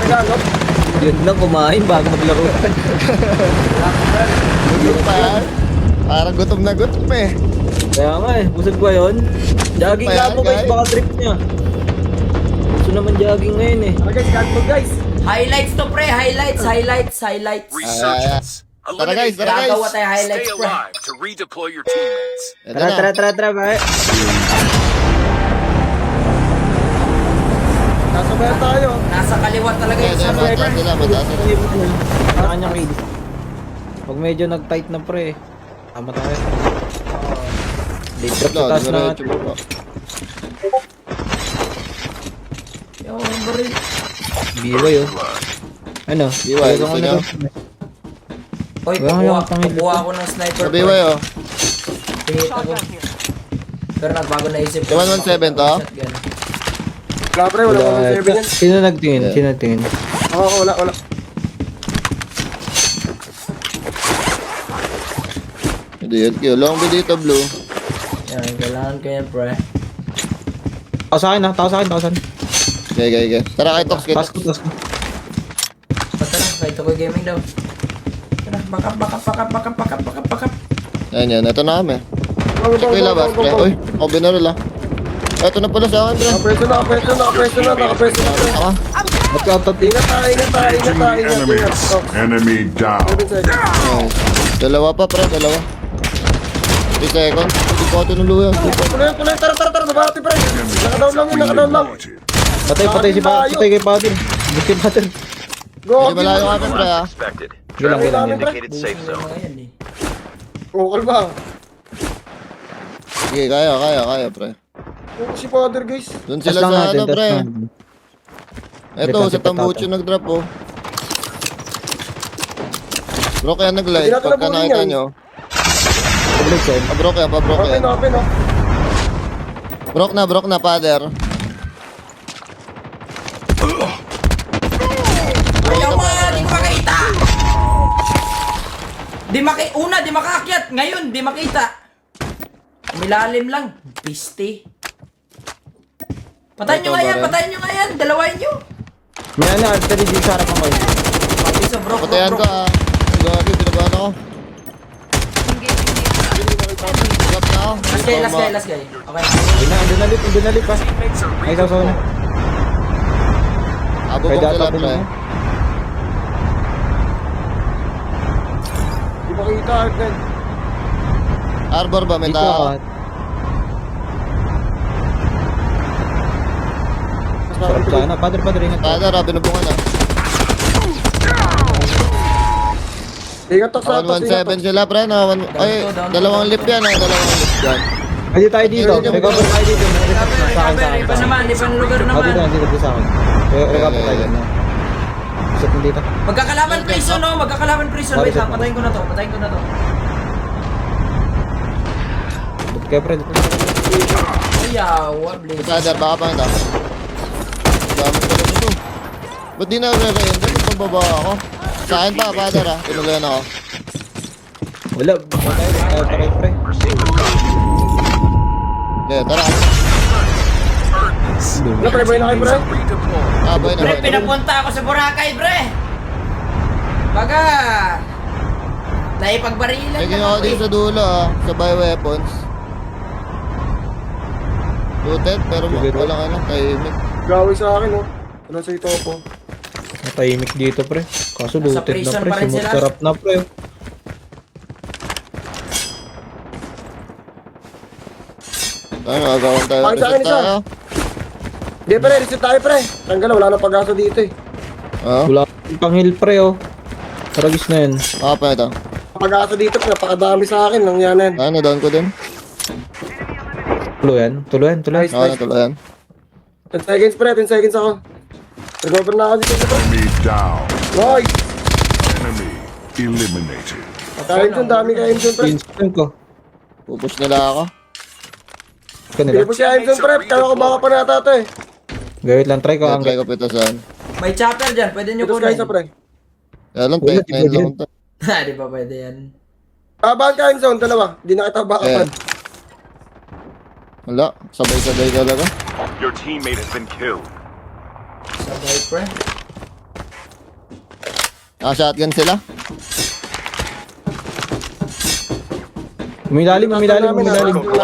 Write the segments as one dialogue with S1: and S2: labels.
S1: Naglalop.
S2: Yun lang, kumain bago maglaro.
S3: Gutom pa yan. Parang gutom na gutom eh.
S2: Kaya nga eh, busog ba yun? Jogging
S3: Pa
S2: nga
S3: yan,
S2: po guys,
S3: guys.
S2: baka trip niya. Gusto naman jogging ngayon eh.
S1: Tara guys, gun mo guys.
S4: Highlights to pre, highlights.
S5: Resurgence.
S3: Tara guys, tara guys.
S4: Gagawa tayo
S5: Stay
S4: highlights pre.
S5: alive to redeploy your teammates.
S3: Ito
S2: Tara,
S3: na.
S2: tara, pare.
S1: Nasabayan tayo.
S4: Nasa kaliwa talaga yung
S3: Mataas
S4: server.
S3: sila, mataas sila.
S2: Sa kanyang kill. Pag medyo nag-tight na pre, tama tayo. Late drop sa
S3: Ito,
S2: taas na.
S3: diretso mo pa.
S4: Yung baril.
S2: Biway oh. Ano?
S3: Biway,
S2: Biway
S3: gusto
S2: ko
S3: nyo?
S4: Oy,
S2: Wala
S4: kukuha,
S2: akong pangil-
S4: kukuha ako ng sniper.
S3: Sabi ba yun?
S4: Hihit ako. Pero nagbago na isip ko.
S3: 117 to?
S4: Shotgun.
S1: Wala pre, wala akong 7 yan.
S2: Sino nagtingin?
S3: Yeah.
S2: Sino nagtingin?
S1: Ako, wala.
S3: Hindi yun. Long video dito, blue.
S4: Yan, kailangan ko yan pre.
S2: Tao sa akin ha, tao sa akin, tao sa akin.
S3: Okay. Tara kay Tox, kay
S2: Taas
S3: Tox.
S2: ko, taas ko.
S4: Basta na, kahit ako gaming daw. Tara, bakap.
S3: Yan. Ito na kami. Check ko yung labas, pre. Uy, ako binaril ah. Ito na pala sa akin, pre.
S1: Nakapreso na.
S3: Ako.
S2: Ba't ka atat eh?
S1: Ingat tayo.
S6: Enemies. Enemy down.
S1: 7 seconds.
S3: Nice. Dalawa pa, pre. Dalawa. 3 seconds. Hindi ko tinuluyan.
S1: Tuloy. Tara. Babati pre. Nakadown lang yun, nakadown lang.
S2: Patay si pa, patay kay Patin. Buti Patin.
S1: Go,
S3: Hindi malayo kami, pre ah.
S5: Expected.
S2: Gilang.
S5: Indicated safe
S4: Ano
S5: zone.
S4: nga yan eh.
S1: Vocal ba?
S3: Sige, kaya, pre.
S1: Si father guys.
S3: Doon
S2: Tas
S3: sila
S2: lang
S3: sa
S2: natin,
S3: ano,
S2: tas
S3: pre.
S2: lang.
S3: Ito,
S2: Depende
S3: sa
S2: pa
S3: Tambucho
S2: tata.
S3: nag-drop, oh. Bro, kaya nag-live.
S1: Hindi natin
S3: Pagka
S1: nabulin
S3: nakita
S1: yan.
S3: nyo.
S2: Public side.
S3: Pabrok yan.
S1: Open.
S3: Brok na, father.
S4: Ayaw mo, di ko makita! Di makaakyat. Ngayon, di makita. Milalim lang. Piste. Patayin nyo nga yan. Dalawain nyo.
S2: May ano, artery dito sa harapan ko.
S4: Pati sa bro.
S3: Patayan ka, ah. Ang gabi, binabahan ako. Drop na ako.
S4: Last guy. Okay.
S2: Andun na lip ha.
S5: Teammates are
S2: Ay, tao sa akin.
S3: Abo
S2: Kay
S3: bong
S2: data
S3: sila,
S2: din
S3: pre.
S2: mo.
S1: Di makita, Arden.
S3: Arbor ba, may
S2: Dito
S3: tao?
S2: ako. Sarap sana. Padre, ingat.
S3: Father, binubungan na.
S1: Ingat to sa atas,
S3: 117 sila, pre. Ay, dalawang lip yan, dalawang lip dyan.
S2: Pwede tayo dito. Recover tayo dito. Sa akin.
S4: Iba naman. Ibang lugar
S2: Dito
S4: naman.
S2: na, dito sa akin. Recover tayo dito. Isip mo dito.
S4: Magkakalaban prison, no? Wait lang, patayin ko na to.
S2: Kaya pre,
S4: Ayaw, please.
S3: Father, baka pa ito. Dami ko lang ito. Ba't di na re-render? Pagbaba ako. Sa akin pa, father ah. Tinulayan ako.
S2: wala. Tayo pre.
S3: Yeah, tara.
S1: Wala, pre, boy na kayo, pre.
S5: redeploy.
S3: Boy na,
S4: Pre,
S3: boy na.
S4: pinapunta ako sa Boracay, pre. Baga. Naipagbarilan
S3: Tingin
S4: lang
S3: ako
S4: ako
S3: dito sa dulo ah. Sa buy weapons. Looted, pero walang ano, tahimik.
S1: Gawin sa akin, oh. Wala sa ito po.
S2: Natahimik dito pre. Kaso
S4: Nasa
S2: looted na
S4: prison
S2: pre.
S4: pa rin sila.
S2: Sarap na pre.
S3: Ano, agawin tayo.
S1: Bakit sa akin
S3: Reset
S1: isa?
S3: tayo.
S1: Hindi, pre, reset tayo, pre. Tanggal, wala na pag-asa dito, eh.
S3: Oo.
S2: Wala akong pang heal pre oh. Taragis na yun.
S3: Pa ito.
S1: Pag-asa dito, napakadami sa akin. Nangyanan.
S3: Ano, down ko din.
S2: Tuluyan.
S1: Nice,
S3: Oo,
S1: nice.
S3: natulayan.
S1: 10 seconds, pre. 10 seconds ako. Recover na ako dito, pre.
S6: Enemy down.
S1: Nice!
S6: Enemy eliminated.
S1: Kahit yung dami kayo dun, pre.
S2: Instant ko.
S3: Pupush nila ako.
S2: Kanila.
S1: Hindi po siya dun, pre. Kaya ko baka pa nata ito, eh.
S2: Gawit lang. Try ko ang
S3: Try ko pitasan.
S4: May chopper dyan, pwede nyo
S1: Ito
S4: kunin.
S1: guys, pre.
S3: Kaya lang,
S2: Wala,
S3: ngayon lang
S2: di
S3: ito.
S4: Di ba pwede yan?
S1: Tabahan kayo zone, dalawa. Di na kita baka pa.
S3: Wala, sabay-sabay talaga.
S5: Your teammate has been killed.
S4: Sabay, pre.
S3: Shotgun sila.
S2: Umilalim.
S3: Ah,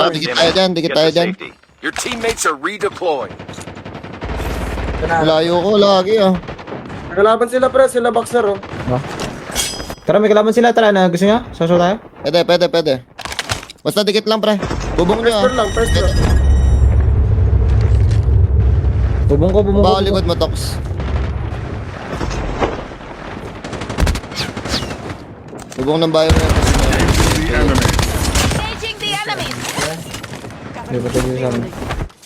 S3: dikit tayo dyan, dikit
S5: Get
S3: tayo
S5: to
S3: dyan.
S5: safety. Your teammates are redeploying.
S4: Ito na.
S3: Layo ko lagi ah.
S1: Nagalaban sila pre, sila boxer oh.
S2: Tara, may kalaban sila. Tara, na gusto niya? Sasaw tayo?
S3: Pwede. Basta dikit lang pre. Bubong nyo
S1: First
S3: ah.
S1: floor lang, first floor.
S2: Bubong ko.
S3: Baka likod mo, Tox. Bubong ng bayo mo yan.
S6: The enemy.
S7: Engaging the enemies.
S2: Hindi pa tayo sa amin.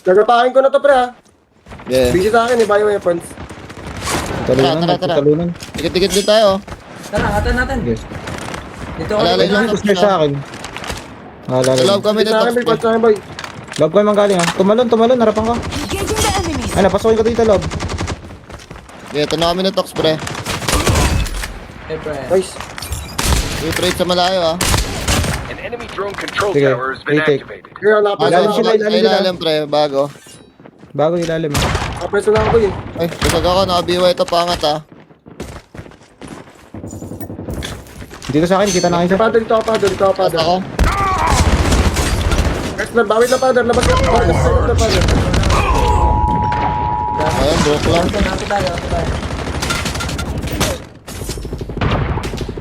S1: Nagatakin ko na to pre ha.
S3: Yeah.
S1: Busy sa akin eh, bioweapons.
S3: Tara.
S2: Talunan.
S3: Dikit-dikit din tayo.
S4: Tara, angatan natin.
S2: Yes.
S4: Dito ako.
S3: Alala
S2: May
S3: lang,
S2: push sa akin.
S3: Sa loob kami
S1: Busy
S3: ng
S1: sa akin,
S3: Tox
S1: boy,
S3: pre.
S1: sa akin boy.
S2: Love ko yung manggaling ha. Tumalon, harapan ka.
S7: Engaging the enemies.
S2: Ay, napasokin ko dito, love.
S3: Yeah, ito na kami ng Tox pre.
S4: Eh, pre.
S1: Nice.
S3: I-trade sa malayo ah.
S5: An enemy drone control
S2: Sige,
S5: tower has been
S2: retake.
S5: activated.
S1: Kaya nakapwesto
S2: Ilalim
S1: na ako.
S2: sila, ilalim sila.
S3: Ilalim pre, bago.
S2: Bago ilalim ha.
S1: Nakapwesto na ako boy.
S3: Ay, busog ako, nakabiwa ito pangat ah.
S2: Dito sa akin, kita na kayo.
S1: Dito ako,
S3: Basta
S1: father.
S3: ako.
S1: First floor, bawit na father, labas na. Bawit na father.
S3: Ayun, broke lang.
S4: Ako tayo.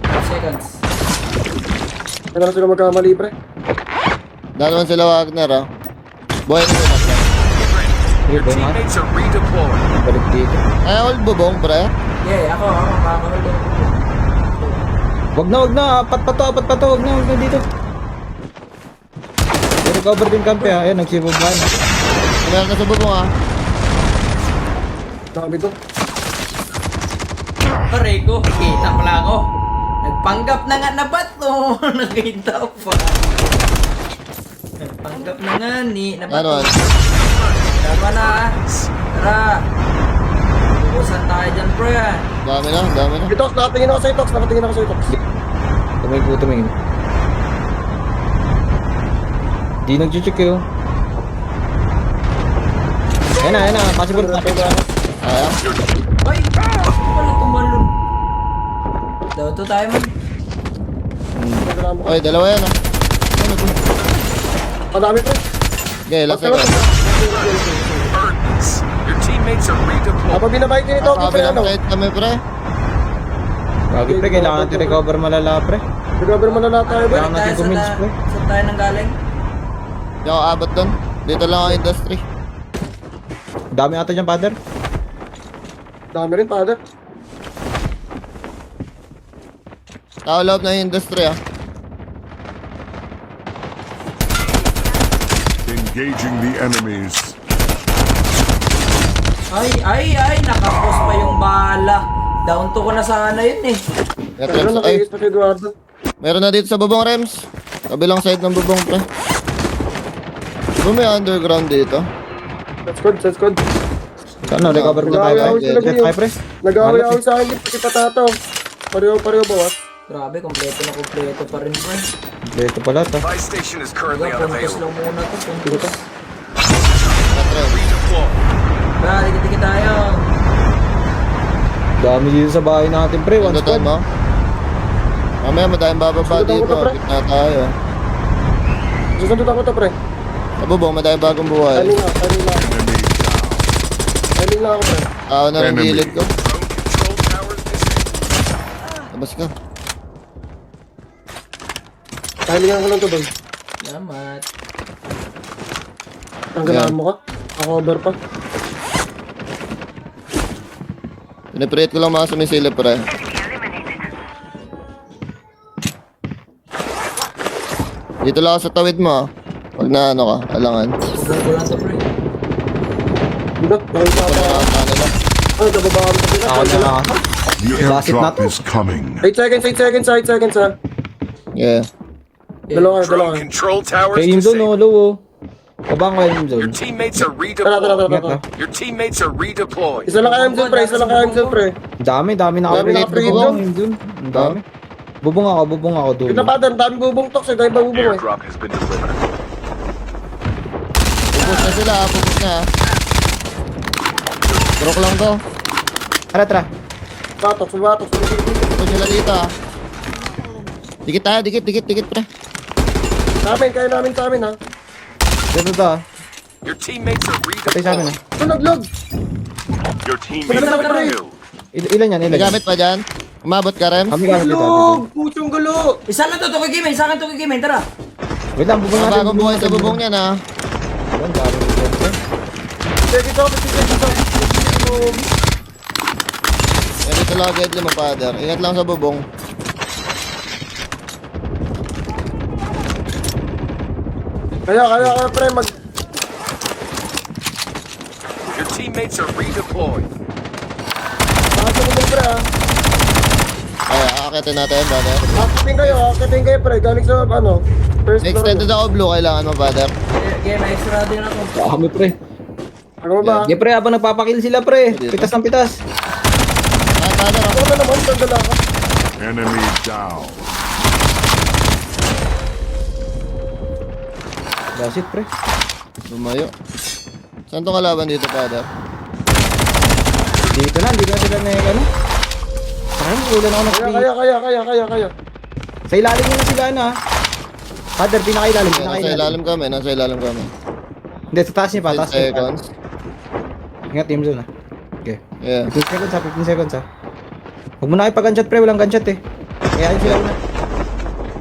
S4: 5 seconds.
S1: Kaya na sila magkamali pre.
S3: Dalawan sila Wagner ah. Buhay na sila pre.
S2: Sige,
S5: Your
S2: boy nga.
S5: teammates are redeploying.
S2: Balik dito.
S3: Ay, all bubong pre.
S4: Yeah, ako. Makakahulo.
S2: Wag na. Apat pa to. Wag na dito. Recover din kampi ha. Ayan, nagsibog ba na.
S3: Meron na sa bubong ah.
S1: Dami to.
S4: Pare ko, kita pala ako. Nagpanggap na nga na bato. Nakita ko pa. Nagpanggap na nga ni na
S3: Ano?
S4: bato. Tama na. Tara. Bukusan tayo dyan, bro.
S3: Dami na.
S1: Itox, nakatingin ako sa Itox,
S2: Tumingin. Di nag-check eh oh. Ayan na. Possible na.
S3: Ayan.
S4: Ay! Wala tumalon. Daw to tayo man.
S3: Oy, dalawa yan ah.
S1: Madami pre.
S3: Okay, last second.
S5: Earn this. Your teammates are redeploying.
S1: Kapag binabay ko ito,
S3: Sabi
S1: pre
S3: ng
S1: ano.
S3: trade kami pre.
S2: Gagi pre, kailangan natin recover malala pre.
S1: Recover mo na lahat tayo pre.
S2: Kailangan natin kumilis pre.
S4: Saan tayo nang galing?
S3: Hindi ako abot doon. Dito lang ang industry.
S2: Dami ata dyan, father.
S1: Dami rin father.
S3: Tao loob na yung industry ah.
S6: Engaging the enemies.
S4: Ay! Nakapos pa yung bala. Down to ko na sana yun eh.
S3: Kaya
S1: Pero
S3: trade ay,
S1: nakikis pa si Eduardo.
S3: meron na dito sa bubong Rems. Kabilang side ng bubong pre. Diba may underground dito?
S1: Sa squad.
S2: Ano, recover na tayo
S1: Nag-away
S2: pre.
S1: sila,
S2: Get high pre.
S1: Nag-away ako sa akin, pati patato. Pareho bawas.
S4: Grabe, kompleto pa rin bro.
S2: Dito pala to.
S5: Buy station is currently
S4: Puntos
S5: unavailable.
S4: lang muna to. Puntos.
S3: Kaya trade.
S5: Redeploy.
S4: Tara, dikit-dikit tayo.
S2: Dami dito sa bahay natin pre. One
S3: Sundutan
S2: squad.
S3: mo. Mamaya madayang bababa
S1: Sundutan ko
S3: dito.
S1: to, pre.
S3: Gitna tayo.
S1: Susundot ako to pre.
S3: Sa bubong, madayang bagong buhay.
S1: Timing lang.
S6: Enemy down.
S1: Timing lang ako pre.
S3: Tao na ng
S6: Enemy.
S3: gilid ko.
S5: Drone control towers disabled.
S3: Labas ka.
S1: Timing lang ko lang to boy.
S4: Salamat.
S1: Tanggalaan mo ka. Ako-over pa.
S3: Piniprate ko lang mga sumisili pre. Dito lang ako sa tawid mo ah. Pag na ano ka, alangan.
S4: Sobrang ko lang to pre.
S1: Dito, gawin sa ako.
S3: Pag ano lang.
S1: Ano, nababaan ko sila.
S2: Ako na lang.
S6: The
S2: Basit na
S6: airdrop
S2: to.
S6: is coming.
S1: 8 seconds ha.
S3: Yeah.
S1: Dalawa.
S5: Drone control towers
S2: Kay Imzone
S5: disabled.
S2: oh, low oh. Kabang ko yung
S5: Your
S2: Imzone.
S5: teammates are
S1: Tara.
S5: redeploying. Your teammates are redeploying.
S1: Isa lang kaya pre.
S2: Dami
S1: Dami
S2: naka-relate na
S1: naka-free
S2: bubong.
S1: zone.
S2: Imzone. Ang dami. Bubong ako doon.
S1: Ito pa, dami bubong tox eh. Dahil ba bubong eh.
S5: Airdrop has been delivered.
S3: Pupus na sila, pupus na. Broke lang to.
S2: Tara.
S1: Batok, sumatok.
S3: Ito sila dito ah. Dikit tayo, dikit pre.
S1: Sa amin, kaya namin sa amin ha.
S2: Dito to ah.
S5: Your teammates are
S2: Patay sa amin ah.
S5: redeploying.
S1: Log.
S5: Your teammates
S1: Wala
S5: are
S1: na,
S5: killed.
S2: Ilan yan?
S3: May
S2: Ilan yan?
S3: gamit pa dyan? Umabot ka, Rems?
S2: Kami gamit dito.
S1: Log! Puchong gulo!
S4: Isa na to, tukikimin. Sa akin tukikimin. Tara.
S2: Wait lang, bubong
S3: Mga
S2: natin.
S3: bagong buhay sa bubong niyan ah.
S2: Ang dami nito.
S1: Sige ito, sige ito.
S3: Yan dito lang agad lima, father. Ingat lang sa bubong.
S1: Kaya, pre, mag...
S5: Your teammates are redeployed.
S1: Bakit mo pre ha?
S3: Ay, aakitin natin, father.
S1: Akitin kayo, pre. Galing sa, ano, first
S3: May
S1: floor.
S3: extended ako blue, kailangan mo, father.
S4: Game, extra din ako.
S2: Kami pre.
S1: Ano ba?
S2: Sige pre, habang nagpapakill sila pre. Pitas ng pitas.
S3: Ah, father, ah.
S1: Ano naman, sandala ka.
S6: Enemy down.
S2: That's it pre.
S3: Lumayo. Saan tong kalaban dito, father?
S2: Dito na, hindi na sila na ano. Parang ulan ako ng free.
S1: Kaya.
S2: Sa ilalim nyo na sila ano ah. Father, pinakailalim,
S3: Nasa
S2: pinakailalim.
S3: ilalim kami.
S2: Hindi, sa taas niya pa,
S3: 10
S2: taas niya pa.
S3: seconds.
S2: Ingat, team zone ah. Okay.
S3: Yeah.
S2: 15 seconds ha, 15 seconds ha. Huwag mo na kayo pag-gunshot pre, walang gunshot eh. Kaya ayun sila una.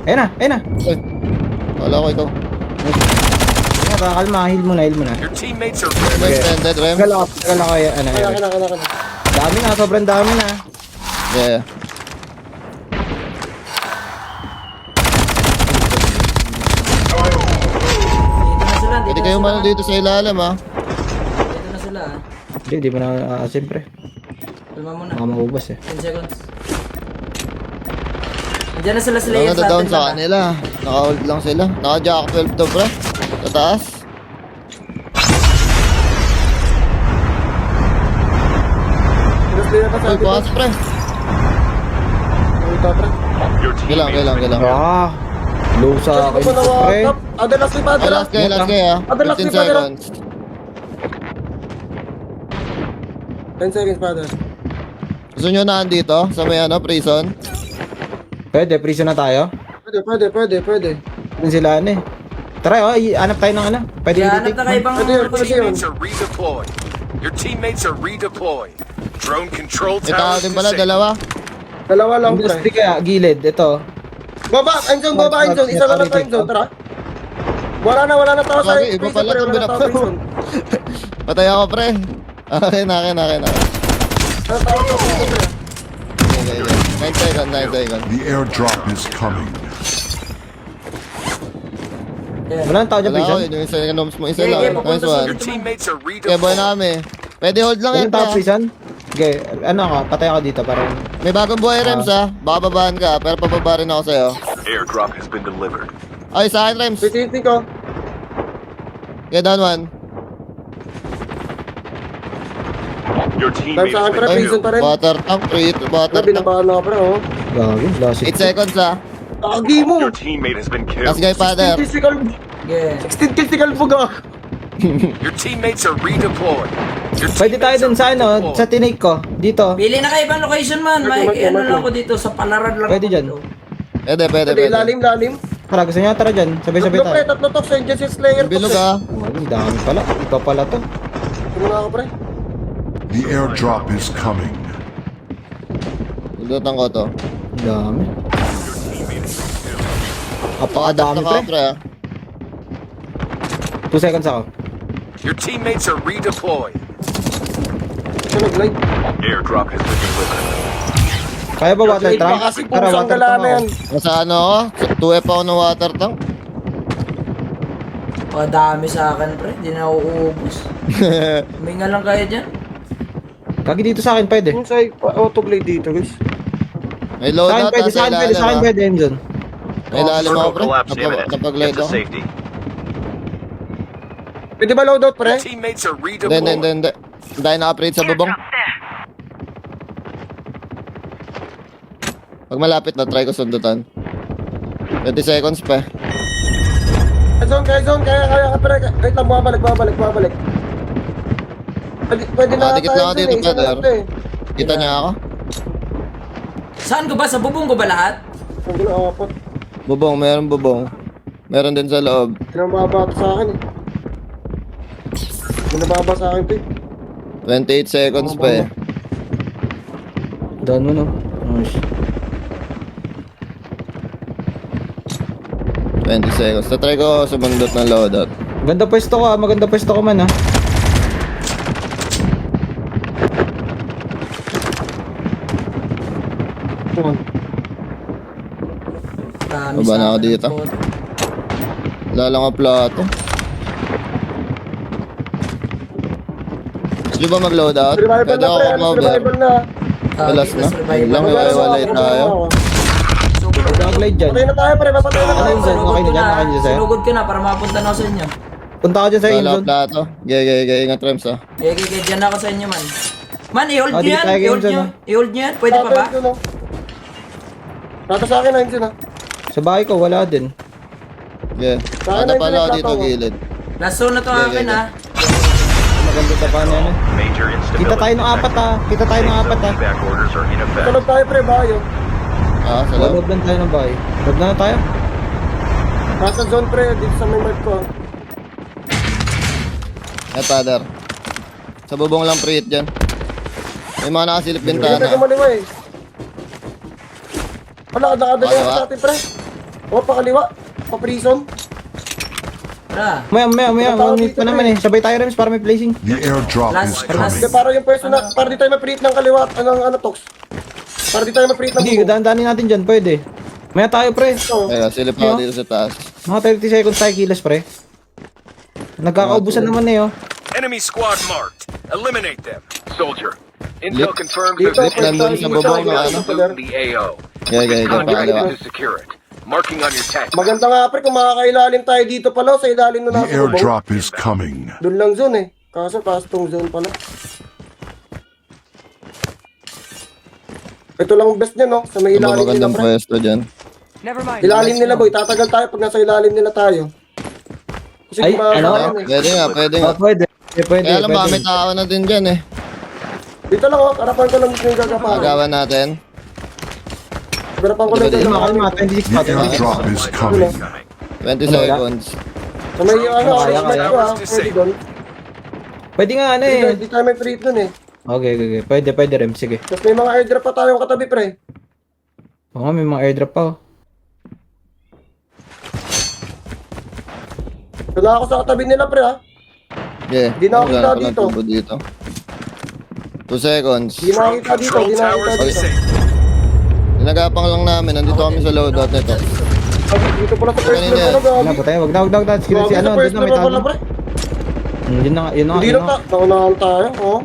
S2: Ayun na.
S3: Uy. Wala ko ikaw.
S2: Ayun, kakalma, heal mo na.
S5: Your teammates are
S3: May extended, Rem.
S2: Tagal ako kaya, ano.
S1: Kaya.
S2: Dami na, sobrang dami na.
S3: Yeah.
S4: Dito na sila.
S3: Pwede kayo mano dito sa ilalim, ah.
S4: Dito na sila.
S2: Hindi mo na aasin pre.
S4: Kalma muna.
S2: Baka maubos eh.
S4: 10 seconds. Andiyan na sila
S3: Wala na down sa
S4: baba.
S3: kanila. Naka-hold lang sila. Naka-jack 12 to, bro. Sa taas.
S1: Tapos din pa sa
S3: Uy,
S1: atin.
S3: bukas, pre.
S1: Ito, pre.
S5: your
S3: Kailang.
S2: Ah, low sa akin pre.
S1: Adalas ni
S3: Ay,
S1: Padre.
S3: last kayo, ah.
S1: Adalas
S3: 15
S1: ni Padre.
S3: seconds.
S1: 10 seconds, Padre.
S3: Gusto nyo na andito? Sa may ano, prison?
S2: Pwede, prison na tayo.
S1: Pwede.
S2: Doon sila ano eh. Tara, hanap tayo ng ano. Pwede
S4: Kaya
S2: yung
S4: hanap na kayo ibang
S1: Pwede yun,
S5: Your
S1: pwede yun.
S5: teammates are redeployed. Your teammates are redeployed. Drone control
S3: May tao
S5: tower
S3: din pala,
S5: disabled.
S3: dalawa.
S1: Dalawa lang,
S2: Industry
S1: pre.
S2: kaya, gilid, ito.
S1: Baba, endzone. Isa na lang endzone, tara. Wala na tao sa
S3: Bakit? Iba
S1: prison,
S3: pala
S1: pre.
S3: itong
S1: Wala na tao sa
S3: binakto.
S1: prison.
S3: Patay ako, pre. Akin.
S1: Wala na tao sa prison, pre.
S3: Okay. 9 seconds.
S6: The airdrop is coming.
S2: Wala nang tao dyan,
S3: Wala ko,
S2: prison.
S3: yun yung isa yung noms mo. Isa
S4: Okay,
S3: lang.
S4: okay,
S3: Nice
S4: papunta
S3: one.
S5: Your teammates are
S3: Kaya boy
S5: redeployed.
S3: na kami. Pwede hold lang
S2: Wala
S3: yan,
S2: nang tao
S3: pre.
S2: prison. Okay, ano ka, patay ako dito para...
S3: May bagong buhay, Rems, ha. Baka babaan ka, pero pababa rin ako sa'yo.
S5: Airdrop has been delivered.
S3: Ay, sa akin, Rems.
S1: Titi ko.
S3: Kaya down one.
S5: Your teammate
S1: Sa akin,
S5: has
S1: pre.
S5: been
S1: Prison
S5: killed.
S1: pa rin.
S3: Water tank, water tank.
S1: Binabahan na ako, pre, oh.
S2: Gagin, last
S3: 8 seconds, ha.
S1: Agi mo.
S5: Your teammate has been killed.
S3: Last guy, father.
S1: 16 physical buga.
S5: Your teammates are redeployed. Your
S2: Pwede tayo dun
S5: teammates
S2: sa
S5: are
S2: ano,
S5: redeployed.
S2: sa tinake ko. Dito.
S4: Pili na kayo ibang location man. Mike, ano lang ako dito. Sa palaran lang
S2: Pwede
S4: ako
S2: dyan.
S4: dito.
S3: Pwede.
S1: Lalim.
S2: Tara, gusto niya tara dyan. Sabay-sabay
S1: Tatlo, pre.
S2: tayo.
S1: Tatlo to. St. Joseph Slayer.
S3: Yung bilog, ha.
S2: Ang dami pala. Ikaw pala to.
S1: Tumuna ako, pre.
S6: The airdrop is coming.
S3: Pulutan ko to.
S2: Ang dami. Apakadami
S3: Taka,
S2: pre.
S3: pre, ha.
S2: 2 seconds ako.
S5: Your teammates are redeployed.
S1: Ito nag-light.
S5: Airdrop has been delivered.
S2: Kaya ba water
S1: Light
S2: tank?
S1: pa kasi
S2: Tara,
S1: pusang
S2: water
S1: gala
S2: tank
S1: na yan.
S2: ako.
S3: Nasa ano ako? 2F ako ng water tank.
S4: Dami sa akin, pre. Di na uuubos. Huminga lang kayo dyan.
S2: Kagi dito sa akin pwede.
S1: Yung sa autoblade dito, guys.
S3: May
S2: Sa akin
S3: loadout,
S2: pwede, sa akin pwede, sa akin pwede, Enzo.
S3: May lalim ako,
S5: Circle
S3: pre.
S5: collapse imminent.
S3: Napag-glide
S5: Get to
S3: ako.
S5: safety.
S1: Pwede ba loadout, pre?
S5: Your teammates are
S3: Hindi.
S5: redeployed.
S3: Dahil naka-upgrade sa bubong. Pag malapit na, try ko sundutan. 20 seconds pa.
S1: Zone, kaya ka, pre. Wait lang, bumabalik. Pwede na
S3: Dikit lang ako
S1: tayo
S3: dito,
S1: dun, isa na
S3: brother.
S1: lang to, eh.
S3: Kita niya ako?
S4: Saan ko ba? Sa bubong ko ba lahat?
S1: Ang gulo, apat.
S3: Bubong, meron bubong. Meron din sa loob.
S1: Pinababa sa akin eh. Pinababa sa akin, pre.
S3: 28 seconds pa eh.
S2: Down mo, no? Oh, shit.
S3: 20 seconds. Tatry ko sumundot ng loadout.
S2: Maganda pwesto ko, maganda pwesto ko man,
S4: Dami
S3: Baba na
S4: sa
S3: ako
S4: akin.
S3: dito. Wala lang ang plato. Gusto nyo ba mag-loadout?
S1: Survival
S3: Pwede
S1: na,
S3: ako
S1: pre.
S3: cover.
S1: Survival na.
S3: Alas na. Yun lang, iwalay tayo.
S2: Mag-glide dyan.
S1: Patay na tayo, pre. Papatay na
S2: Ano
S1: tayo.
S2: yung zone? Okay na dyan, okay na dyan sa'yo.
S4: Sinugod ko na para mapunta na ako sa inyo.
S2: Punta ka dyan sa
S3: Wala
S2: inyo,
S3: ang plato. Gaya, ingat Rems ah.
S4: Okay, dyan ako sa inyo man. Man, i-hold
S2: Ah,
S4: nyo
S2: di
S4: yan.
S2: tayo
S4: I-hold
S2: dyan,
S4: nyo.
S2: ah.
S4: I-hold nyo yan. Pwede pa ba?
S1: Rata sa akin na yun sila.
S2: Sa bahay ko, wala din.
S3: Yeah.
S1: Saan
S3: Ano
S1: na
S3: pala
S1: yung
S3: ako dito
S1: plato?
S3: gilid.
S4: Last zone na to
S3: Okay,
S4: akin
S3: okay.
S4: ha.
S2: Maganda sa paano yan,
S5: Major instability.
S2: Kita tayo ng apat, Kita tayo ng apat,
S5: Back orders are in effect.
S1: Tulog tayo, pre. Bayo.
S3: Ah, sa
S2: Sa
S3: loob.
S2: loob lang tayo ng bahay. Loob na tayo.
S1: Nasa zone, pre. Dito sa may mark ko.
S3: Eh, father. Sa bubong lang pre-hit dyan. May mga nakasilip
S1: Hindi
S3: bintana.
S1: tayo kumaliwa eh. Wala, nakadali ako
S3: Pakaliwa.
S1: sa atin, pre. O, pakaliwa. Pa-prison.
S4: Tara.
S2: Maya,
S1: Punta
S2: 1 minute
S1: dito,
S2: pa naman
S1: pre.
S2: Sabay tayo, Rems, para may placing.
S6: The airdrop is
S4: Last-
S6: coming.
S1: Hindi, para yung pwesto na, para di tayo ma-preheat ng kaliwa at ano, Tox. Para di tayo ma-preheat ng
S2: Hindi,
S1: bubong.
S2: daan-daanin natin dyan, pwede. Maya tayo, pre.
S1: Oo.
S3: Teka, silip ako dito sa taas.
S2: Mga 30 seconds tayo kilos, pre. Nagkakaubusan naman eh, oh.
S5: Enemy squad marked. Eliminate them. Soldier. Intel
S3: Lip.
S5: confirms
S1: Dito,
S5: there's
S3: nandun sa bubong na ano.
S5: loot in the AO.
S3: Gaya,
S5: Contract
S3: pakaliwa.
S5: to secure it. Marking on your tank.
S1: Maganda nga, pre, kung makakailalim tayo dito pala, sa ilalim na
S6: The
S1: nasa bubong.
S6: airdrop is coming.
S1: Doon lang zone eh. Kaso, taas tong zone pala. Ito lang ang best niya, no? Sa may
S3: Ano
S1: ilalim nila,
S3: magandang
S1: pre.
S3: pwesto dyan.
S1: Ilalim nila, boy. Tatagal tayo pag nasa ilalim nila tayo. Kasi
S2: Ay,
S1: kung makakaya
S2: ano?
S1: yan, eh.
S3: Pwede nga.
S2: Pwede. Pwede,
S3: Kaya lang ba,
S2: pwede.
S3: may tao na din dyan eh.
S1: Dito lang, oh. Harapan ko lang dito yung gagapahan.
S3: Agawan natin.
S1: Harapan ko lang
S3: Dito,
S1: dito.
S2: Kalma, kalma. 26 pa.
S6: The airdrop is coming.
S3: 20 seconds.
S1: Sa may, ano,
S2: Kaya,
S1: arrangement
S2: kaya.
S1: ko, ha. Pwede doon.
S2: Pwede nga, ano
S1: Dito,
S2: eh.
S1: Hindi tayo may free doon, eh.
S2: Okay. Pwede, Rem. Sige.
S1: Tapos may mga airdrop pa tayong katabi, pre.
S2: Oo nga, may mga airdrop pa, oh.
S1: Wala ako sa katabi nila, pre, ha.
S3: Yeah.
S1: Di na ako
S3: Wala
S1: kita
S3: pa ng
S1: dito.
S3: tubo dito. 2 seconds.
S1: Di na kita dito,
S5: Control
S1: di na
S5: towers
S1: kita dito.
S5: disabled.
S3: Dinagapang lang namin. Nandito kami sa loadout nito.
S1: Dito pala sa first
S3: Kanina.
S1: floor pala,
S2: Wala
S1: gabi.
S2: pa tayo. Wag na. Si
S1: Gabi
S2: ano,
S1: sa first
S2: doon na may
S1: floor pala,
S2: tago.
S1: pre.
S2: Yun na nga.
S1: Hindi lang ta. Naunahan tayo, oh.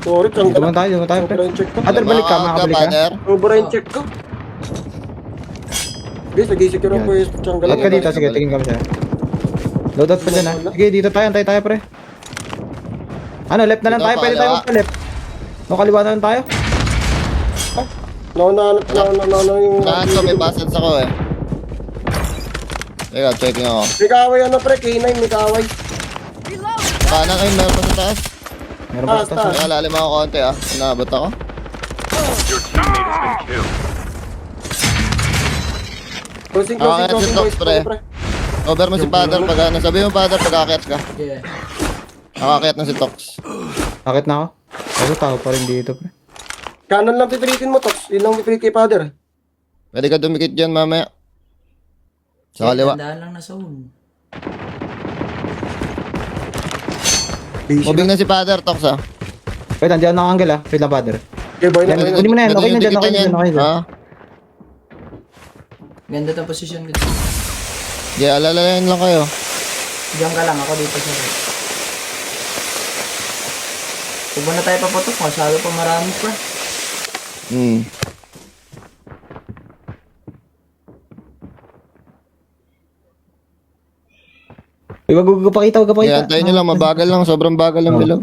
S1: Sorry,
S2: Dito
S1: tanggal.
S2: man tayo, pre.
S1: Sobrang check ko.
S2: Adder, balik ka, makakabalik ka.
S3: Partner.
S1: Sobra yung check ko. Sige, sige ko lang po yung tiyanggal.
S2: Load ka dito, sige, tingin kami sa'yo. Loadout pa dyan, ha. Sige, dito tayo, antay tayo, pre. Ano, left na lang
S3: Dito,
S2: tayo, pwede tayo
S3: kaliwa.
S2: magpa-left. O, kaliwa na lang tayo.
S1: Naunahan yung...
S3: Saan to? May passage ako eh. Teka, checking ako.
S1: May kaway ano, pre, K9, may kaway.
S3: Paano kayo meron pa sa taas?
S2: Meron pa ito.
S1: Taas.
S3: Teka, lalim ako konti ah. Inabot ako.
S5: Your teammate has been killed.
S1: Crossing,
S3: Ah, kaya si Tox,
S1: boys,
S3: pre. Cover mo si Father pag ano. Sabi mo Father pag akit ka.
S4: Yeah.
S3: Nakakit na si Tox.
S2: Bakit na ako? Ako tao pa rin dito, pre.
S1: Kanan lang pipilitin mo, Tox. Yun lang pipilit kay Father.
S3: Pwede ka dumikit dyan mamaya. Sa kaliwa.
S4: Tandaan lang na zone.
S3: Moving na si Father Tox ah.
S2: Wait, nandiyan na ang angle, ha. Wait lang, father.
S1: Okay, boy, na.
S2: Kunin mo na yan, okay na dyan, okay na dyan, okay na dyan.
S3: Ah.
S4: Ganda tong position ko.
S3: Yeah, alalayan lang kayo.
S4: Diyan ka lang, ako dito sa right. Huwag na tayo papatok, masyado pa marami pa.
S2: Uy, wag pakita.
S3: Yeah, antayin nyo lang. Mabagal lang. Sobrang bagal ng bilog.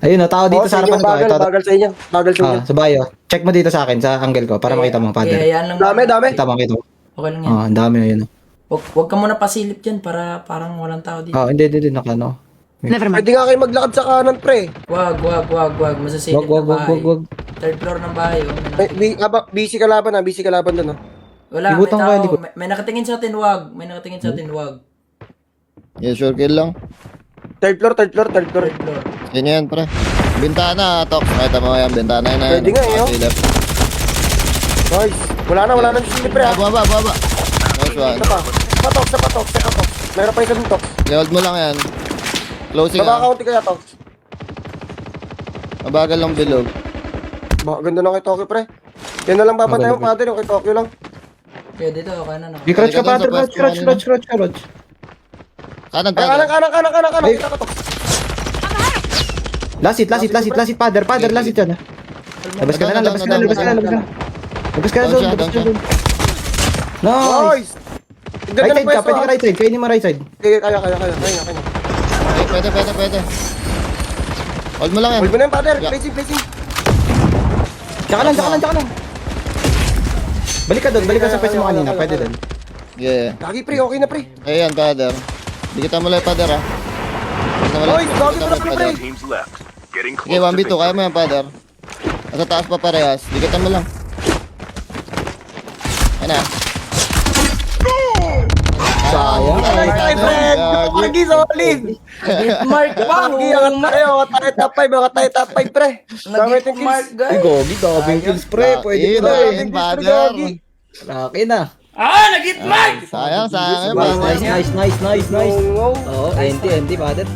S2: Ayun, oh, tao dito sa harapan ko.
S1: Bagal,
S2: Ito,
S1: bagal sa inyo. Bagal sa inyo.
S2: sa bayo. Check mo dito sa akin, sa angle ko, para makita mo, father.
S4: Kaya yan lang.
S1: Dami.
S2: Kita mo, kita mo.
S4: Okay lang yan.
S2: Ah, ang dami, ayun.
S4: Huwag ka muna pasilip dyan para parang walang tao dito.
S2: Ah, hindi, naka, ano.
S7: Never mind.
S1: Pwede nga kayo maglakad sa kanan, pre.
S4: Wag. Masasilip
S2: Wag.
S4: na bahay. Third floor ng bahay. Oh.
S1: Busy kalaban na, busy kalaban doon.
S4: Wala, may
S2: Ibutan ko
S4: tao.
S2: yung likod.
S4: May nakatingin sa tinwag. May nakatingin sa tinwag.
S3: Yeah, sure kill lang.
S1: Third floor.
S4: Third floor.
S3: Yan yan, pre. Bintana, Tok. Nakita mo yan, bintana yun na yan.
S1: Pwede nga, eh, oh.
S3: Okay, left.
S1: Nice. Wala na silip pre.
S3: Baba. Nice one.
S1: Sa patok. Meron pa isa dun, Tok.
S3: I-hold mo lang yan. Closing
S1: Baba
S3: ah.
S1: kaunti kaya, Tok.
S3: Mabagal lang bilog.
S1: Ganda na kay Tokyo, pre. Yan na lang babantay mo, Father, yung kay Tokyo lang.
S4: Kaya dito, okay na.
S2: Di crouch ka,
S3: Halika
S2: Father.
S3: dun sa pwesto
S2: Crouch.
S3: Kanan,
S1: Ay,
S3: Father.
S1: kanan.
S2: Ay.
S1: Kita ko, Tok.
S2: Last hit, Father, last hit yan. Labas ka na. Labas ka na doon. Nice!
S1: Nice! Ganda
S2: Right
S1: ng
S2: side ka,
S1: pwesto,
S2: pwede ka right side. Kainin mo right side.
S1: Kaya.
S3: Okay, pwede. Hold mo lang yan.
S1: Hold mo na yung Father.
S3: Yeah.
S1: Placing.
S2: Tsaka lang. Balik ka sa pwesto mo kanina, pwede doon.
S3: Yeah.
S1: Lagi, pre. Okay na, pre.
S3: Ayan, Father. Di kita mulay, Father, ah. Di kita mulay,
S1: Oy, doggy trap na, pre.
S5: Teams left. Getting
S3: Okay,
S5: close to
S3: 1v2. Kaya
S5: victory.
S3: mo yan, Father. Nasa taas pa parehas. Di kita mo lang. Ano?
S2: Sayang.
S1: Ay, friend. Lagi, solid.
S4: Mark pa,
S1: Lagi, ang tayo. Mga tayo top 5, pre. Dami itong
S4: Mark,
S1: kills.
S4: guys.
S2: Gogi, daming kills pre. Pwede
S3: Iba,
S2: ka
S3: yun,
S1: Kills,
S3: Father.
S1: Gogi.
S2: Laki na.
S4: Nag-hit Mark!
S3: Sayang.
S2: Nice.
S1: Oo.
S2: Oo, NT, Father.